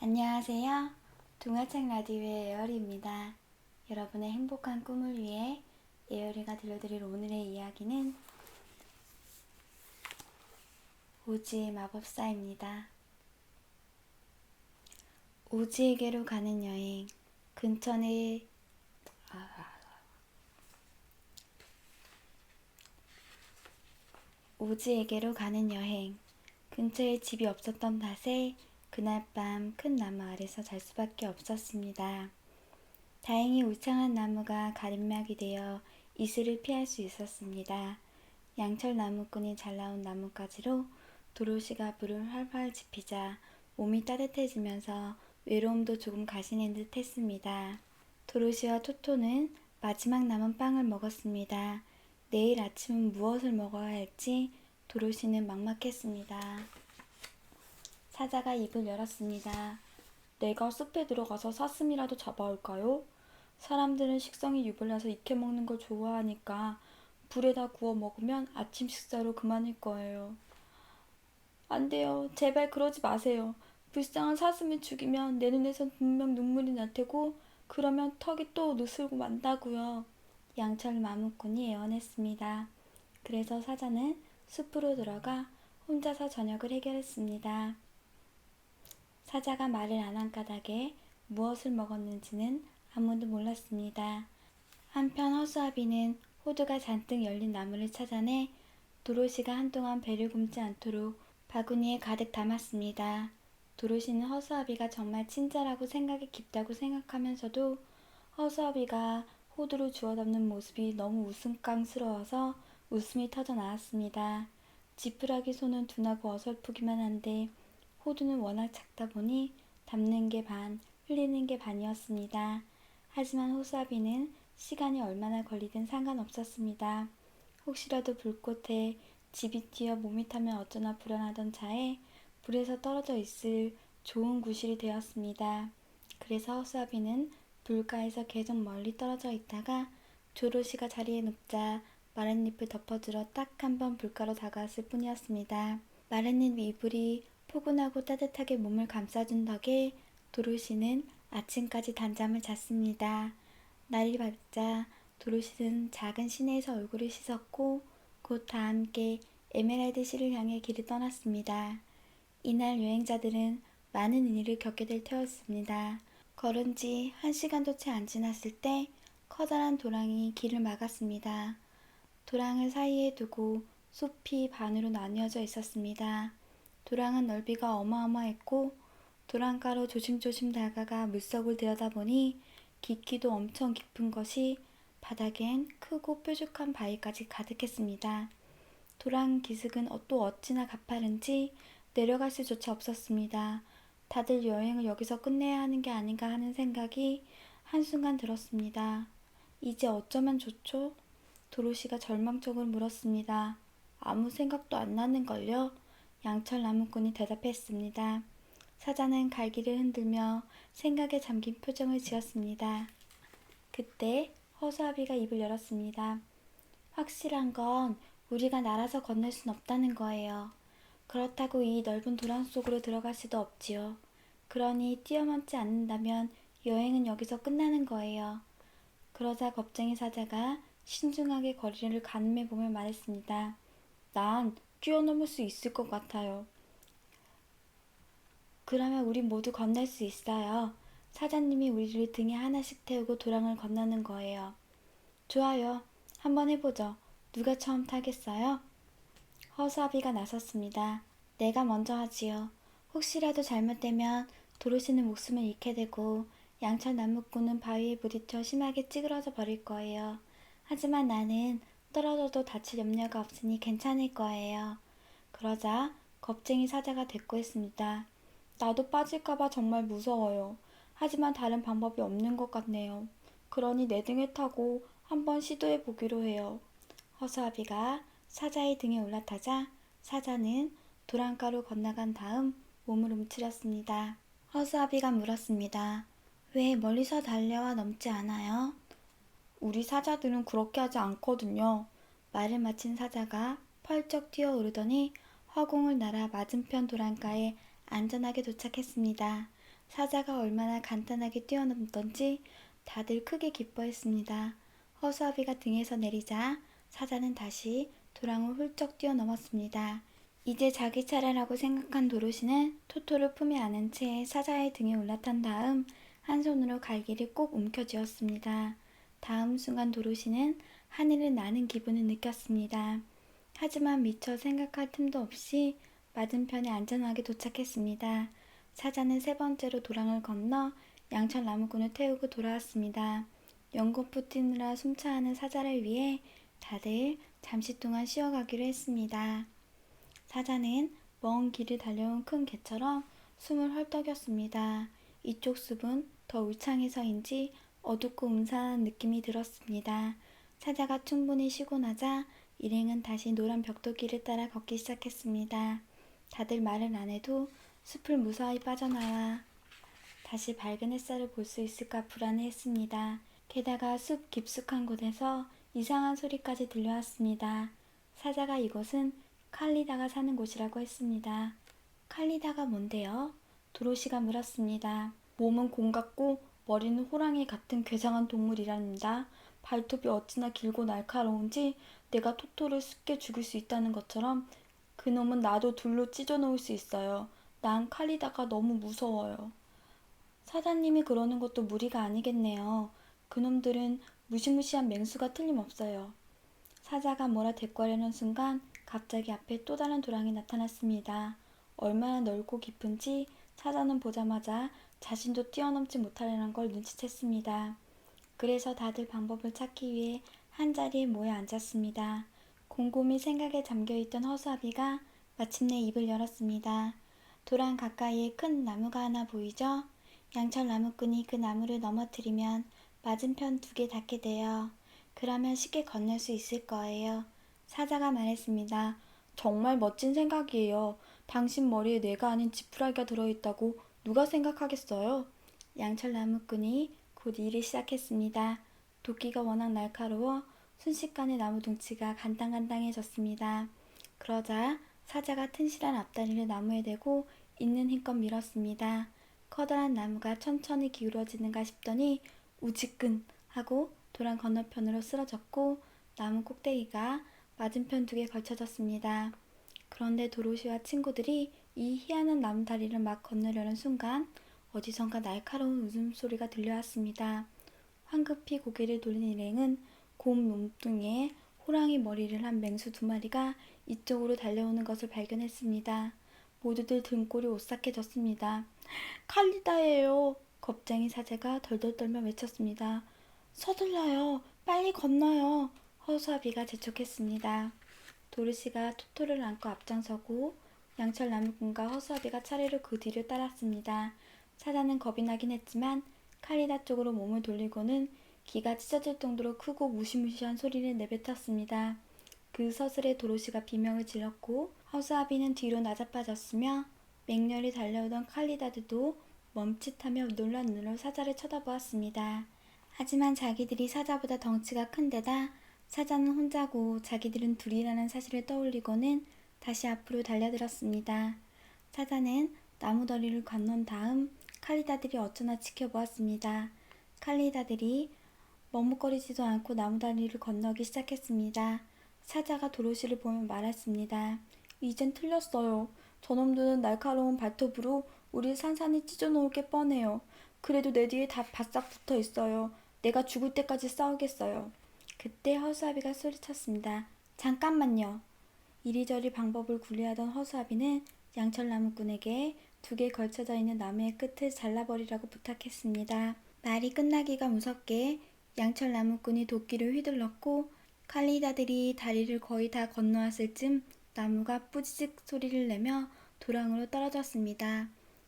안녕하세요. 동화책 라디오의 에어리입니다. 여러분의 행복한 꿈을 위해 에어리가 들려드릴 오늘의 이야기는 오지의 마법사입니다. 오지에게로 가는 여행. 근처에 오지에게로 가는 여행. 근처에 집이 없었던 탓에 그날 밤 큰 나무 아래서 잘 수밖에 없었습니다. 다행히 울창한 나무가 가림막이 되어 이슬을 피할 수 있었습니다. 양철 나무꾼이 잘 나온 나뭇가지로 도로시가 불을 활활 지피자 몸이 따뜻해지면서 외로움도 조금 가시는 듯 했습니다. 도로시와 토토는 마지막 남은 빵을 먹었습니다. 내일 아침은 무엇을 먹어야 할지 도로시는 막막했습니다. 사자가 입을 열었습니다. 내가 숲에 들어가서 사슴이라도 잡아올까요? 사람들은 식성이 유별나서 익혀먹는 걸 좋아하니까 불에다 구워 먹으면 아침 식사로 그만일 거예요. 안 돼요. 제발 그러지 마세요. 불쌍한 사슴을 죽이면 내 눈에선 분명 눈물이 날 테고 그러면 턱이 또 느슬고 만다고요. 양철 나무꾼이 애원했습니다. 그래서 사자는 숲으로 들어가 혼자서 저녁을 해결했습니다. 사자가 말을 안 한 까닭에 무엇을 먹었는지는 아무도 몰랐습니다. 한편 허수아비는 호두가 잔뜩 열린 나무를 찾아내 도로시가 한동안 배를 굶지 않도록 바구니에 가득 담았습니다. 도로시는 허수아비가 정말 친절하고 생각이 깊다고 생각하면서도 허수아비가 호두를 주워 담는 모습이 너무 웃음깡스러워서 웃음이 터져 나왔습니다. 지푸라기 손은 둔하고 어설프기만 한데 호두는 워낙 작다 보니 담는 게 반, 흘리는 게 반이었습니다. 하지만 호수아비는 시간이 얼마나 걸리든 상관없었습니다. 혹시라도 불꽃에 집이 튀어 몸이 타면 어쩌나 불안하던 차에 불에서 떨어져 있을 좋은 구실이 되었습니다. 그래서 허수아비는 불가에서 계속 멀리 떨어져 있다가 도로시가 자리에 눕자 마른 잎을 덮어주러 딱 한 번 불가로 다가왔을 뿐이었습니다. 마른 잎 이불이 포근하고 따뜻하게 몸을 감싸준 덕에 도로시는 아침까지 단잠을 잤습니다. 날이 밝자 도로시는 작은 시내에서 얼굴을 씻었고 곧 다 함께 에메랄드 시를 향해 길을 떠났습니다. 이날 여행자들은 많은 일을 겪게 될 터였습니다. 걸은 지 1시간도 채 안 지났을 때 커다란 도랑이 길을 막았습니다. 도랑을 사이에 두고 숲이 반으로 나뉘어져 있었습니다. 도랑은 넓이가 어마어마했고 도랑가로 조심조심 다가가 물속을 들여다보니 깊기도 엄청 깊은 것이 바닥엔 크고 뾰족한 바위까지 가득했습니다. 도랑 기슭은 또 어찌나 가파른지 내려갈 수조차 없었습니다. 다들 여행을 여기서 끝내야 하는 게 아닌가 하는 생각이 한순간 들었습니다. 이제 어쩌면 좋죠? 도로시가 절망적으로 물었습니다. 아무 생각도 안 나는걸요? 양철 나무꾼이 대답했습니다. 사자는 갈기를 흔들며 생각에 잠긴 표정을 지었습니다. 그때 허수아비가 입을 열었습니다. 확실한 건 우리가 날아서 건널 순 없다는 거예요. 그렇다고 이 넓은 도랑 속으로 들어갈 수도 없지요. 그러니 뛰어넘지 않는다면 여행은 여기서 끝나는 거예요. 그러자 겁쟁이 사자가 신중하게 거리를 가늠해보며 말했습니다. 난 뛰어넘을 수 있을 것 같아요. 그러면 우리 모두 건널 수 있어요. 사자님이 우리를 등에 하나씩 태우고 도랑을 건너는 거예요. 좋아요. 한번 해보죠. 누가 처음 타겠어요? 허수아비가 나섰습니다. 내가 먼저 하지요. 혹시라도 잘못되면 도로시는 목숨을 잃게 되고 양철 나무꾼은 바위에 부딪혀 심하게 찌그러져 버릴 거예요. 하지만 나는 떨어져도 다칠 염려가 없으니 괜찮을 거예요. 그러자 겁쟁이 사자가 대꾸했습니다. 나도 빠질까봐 정말 무서워요. 하지만 다른 방법이 없는 것 같네요. 그러니 내 등에 타고 한번 시도해 보기로 해요. 허수아비가 사자의 등에 올라타자 사자는 도랑가로 건너간 다음 몸을 움츠렸습니다. 허수아비가 물었습니다. 왜 멀리서 달려와 넘지 않아요? 우리 사자들은 그렇게 하지 않거든요. 말을 마친 사자가 펄쩍 뛰어오르더니 허공을 날아 맞은편 도랑가에 안전하게 도착했습니다. 사자가 얼마나 간단하게 뛰어넘던지 다들 크게 기뻐했습니다. 허수아비가 등에서 내리자 사자는 다시 도랑을 훌쩍 뛰어넘었습니다. 이제 자기 차례라고 생각한 도로시는 토토를 품에 안은 채 사자의 등에 올라탄 다음 한 손으로 갈기를 꼭 움켜쥐었습니다. 다음 순간 도로시는 하늘을 나는 기분을 느꼈습니다. 하지만 미처 생각할 틈도 없이 맞은편에 안전하게 도착했습니다. 사자는 세 번째로 도랑을 건너 양철 나무꾼을 태우고 돌아왔습니다. 연거푸 뛰느라 숨차하는 사자를 위해 다들 잠시 동안 쉬어가기로 했습니다. 사자는 먼 길을 달려온 큰 개처럼 숨을 헐떡였습니다. 이쪽 숲은 더 울창해서인지 어둡고 음산한 느낌이 들었습니다. 사자가 충분히 쉬고 나자 일행은 다시 노란 벽돌길을 따라 걷기 시작했습니다. 다들 말을 안 해도 숲을 무사히 빠져나와 다시 밝은 햇살을 볼 수 있을까 불안해했습니다. 게다가 숲 깊숙한 곳에서 이상한 소리까지 들려왔습니다. 사자가 이곳은 칼리다가 사는 곳이라고 했습니다. 칼리다가 뭔데요? 도로시가 물었습니다. 몸은 공 같고 머리는 호랑이 같은 괴상한 동물이랍니다. 발톱이 어찌나 길고 날카로운지 내가 토토를 쉽게 죽일 수 있다는 것처럼 그놈은 나도 둘로 찢어 놓을 수 있어요. 난 칼리다가 너무 무서워요. 사장님이 그러는 것도 무리가 아니겠네요. 그놈들은 무시무시한 맹수가 틀림없어요. 사자가 뭐라 대꾸하려는 순간 갑자기 앞에 또 다른 도랑이 나타났습니다. 얼마나 넓고 깊은지 사자는 보자마자 자신도 뛰어넘지 못하려는 걸 눈치챘습니다. 그래서 다들 방법을 찾기 위해 한자리에 모여 앉았습니다. 곰곰이 생각에 잠겨있던 허수아비가 마침내 입을 열었습니다. 도랑 가까이에 큰 나무가 하나 보이죠? 양철 나무꾼이 그 나무를 넘어뜨리면 맞은편 두 개 닿게 돼요. 그러면 쉽게 건널 수 있을 거예요. 사자가 말했습니다. 정말 멋진 생각이에요. 당신 머리에 뇌가 아닌 지푸라기가 들어있다고 누가 생각하겠어요? 양철 나무꾼이 곧 일을 시작했습니다. 도끼가 워낙 날카로워 순식간에 나무 둥치가 간당간당해졌습니다. 그러자 사자가 튼실한 앞다리를 나무에 대고 있는 힘껏 밀었습니다. 커다란 나무가 천천히 기울어지는가 싶더니 우지끈 하고 도랑 건너편으로 쓰러졌고 나무 꼭대기가 맞은편 두 개 걸쳐졌습니다. 그런데 도로시와 친구들이 이 희한한 나무 다리를 막 건너려는 순간 어디선가 날카로운 웃음소리가 들려왔습니다. 황급히 고개를 돌린 일행은 곰 몸뚱이에 호랑이 머리를 한 맹수 두 마리가 이쪽으로 달려오는 것을 발견했습니다. 모두들 등골이 오싹해졌습니다. 칼리다예요. 겁쟁이 사자가 덜덜 떨며 외쳤습니다. 서둘러요. 빨리 건너요. 허수아비가 재촉했습니다. 도르시가 토토를 안고 앞장서고 양철 나무꾼과 허수아비가 차례로 그 뒤를 따랐습니다. 사자는 겁이 나긴 했지만 칼리다 쪽으로 몸을 돌리고는 기가 찢어질 정도로 크고 무시무시한 소리를 내뱉었습니다. 그 서슬에 도로시가 비명을 질렀고 허수아비는 뒤로 나자빠졌으며 맹렬히 달려오던 칼리다드도 멈칫하며 놀란 눈으로 사자를 쳐다보았습니다. 하지만 자기들이 사자보다 덩치가 큰 데다 사자는 혼자고 자기들은 둘이라는 사실을 떠올리고는 다시 앞으로 달려들었습니다. 사자는 나무더리를 건넌 다음 칼리다들이 어쩌나 지켜보았습니다. 칼리다들이 머뭇거리지도 않고 나무다리를 건너기 시작했습니다. 사자가 도로시를 보며 말했습니다. 이젠 틀렸어요. 저놈들은 날카로운 발톱으로 우리 산산이 찢어놓을 게 뻔해요. 그래도 내 뒤에 다 바싹 붙어 있어요. 내가 죽을 때까지 싸우겠어요. 그때 허수아비가 소리쳤습니다. 잠깐만요. 이리저리 방법을 굴리하던 허수아비는 양철 나무꾼에게 두 개 걸쳐져 있는 나무의 끝을 잘라버리라고 부탁했습니다. 말이 끝나기가 무섭게 양철 나무꾼이 도끼를 휘둘렀고 칼리다들이 다리를 거의 다 건너왔을 쯤 나무가 뿌지직 소리를 내며 도랑으로 떨어졌습니다.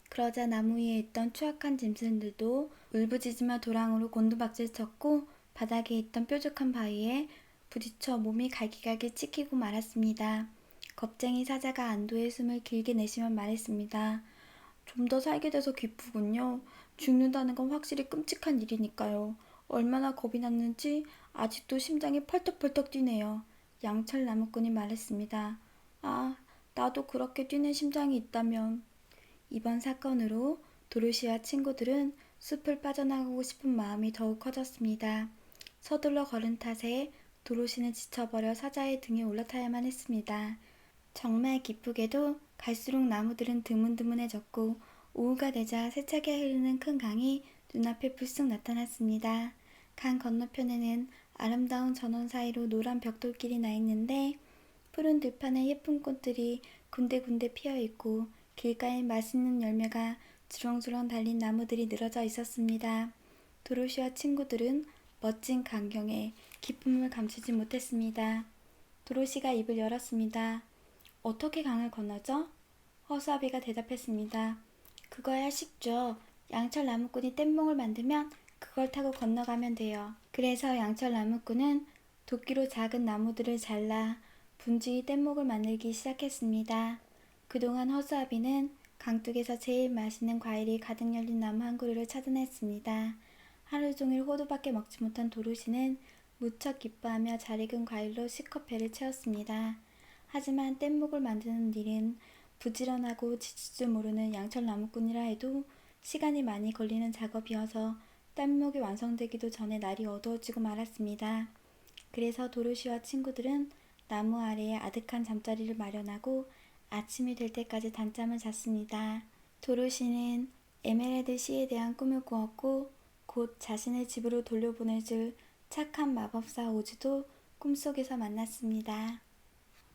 그러자 나무 위에 있던 추악한 짐승들도 울부짖으며 도랑으로 곤두박질 쳤고 바닥에 있던 뾰족한 바위에 부딪혀 몸이 갈기갈기 찍히고 말았습니다. 겁쟁이 사자가 안도의 숨을 길게 내쉬며 말했습니다. 좀 더 살게 돼서 기쁘군요. 죽는다는 건 확실히 끔찍한 일이니까요. 얼마나 겁이 났는지 아직도 심장이 펄떡펄떡 뛰네요. 양철 나무꾼이 말했습니다. 아, 나도 그렇게 뛰는 심장이 있다면. 이번 사건으로 도로시와 친구들은 숲을 빠져나가고 싶은 마음이 더욱 커졌습니다. 서둘러 걸은 탓에 도로시는 지쳐버려 사자의 등에 올라타야만 했습니다. 정말 기쁘게도 갈수록 나무들은 드문드문해졌고 오후가 되자 세차게 흐르는 큰 강이 눈앞에 불쑥 나타났습니다. 강 건너편에는 아름다운 전원 사이로 노란 벽돌길이 나 있는데 푸른 들판에 예쁜 꽃들이 군데군데 피어 있고 길가에 맛있는 열매가 주렁주렁 달린 나무들이 늘어져 있었습니다. 도로시와 친구들은 멋진 광경에 기쁨을 감추지 못했습니다. 도로시가 입을 열었습니다. 어떻게 강을 건너죠? 허수아비가 대답했습니다. 그거야 쉽죠. 양철 나무꾼이 뗏목을 만들면 그걸 타고 건너가면 돼요. 그래서 양철 나무꾼은 도끼로 작은 나무들을 잘라 분주히 뗏목을 만들기 시작했습니다. 그동안 허수아비는 강둑에서 제일 맛있는 과일이 가득 열린 나무 한 그루를 찾아냈습니다. 하루 종일 호두밖에 먹지 못한 도로시는 무척 기뻐하며 잘 익은 과일로 실컷 배를 채웠습니다. 하지만 뗏목을 만드는 일은 부지런하고 지칠 줄 모르는 양철 나무꾼이라 해도 시간이 많이 걸리는 작업이어서 뗏목이 완성되기도 전에 날이 어두워지고 말았습니다. 그래서 도로시와 친구들은 나무 아래에 아득한 잠자리를 마련하고 아침이 될 때까지 단잠을 잤습니다. 도로시는 에메랄드 씨에 대한 꿈을 꾸었고 곧 자신의 집으로 돌려보내줄 착한 마법사 오즈도 꿈속에서 만났습니다.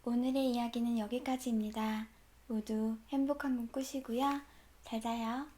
오늘의 이야기는 여기까지입니다. 모두 행복한 꿈 꾸시고요. 잘 자요.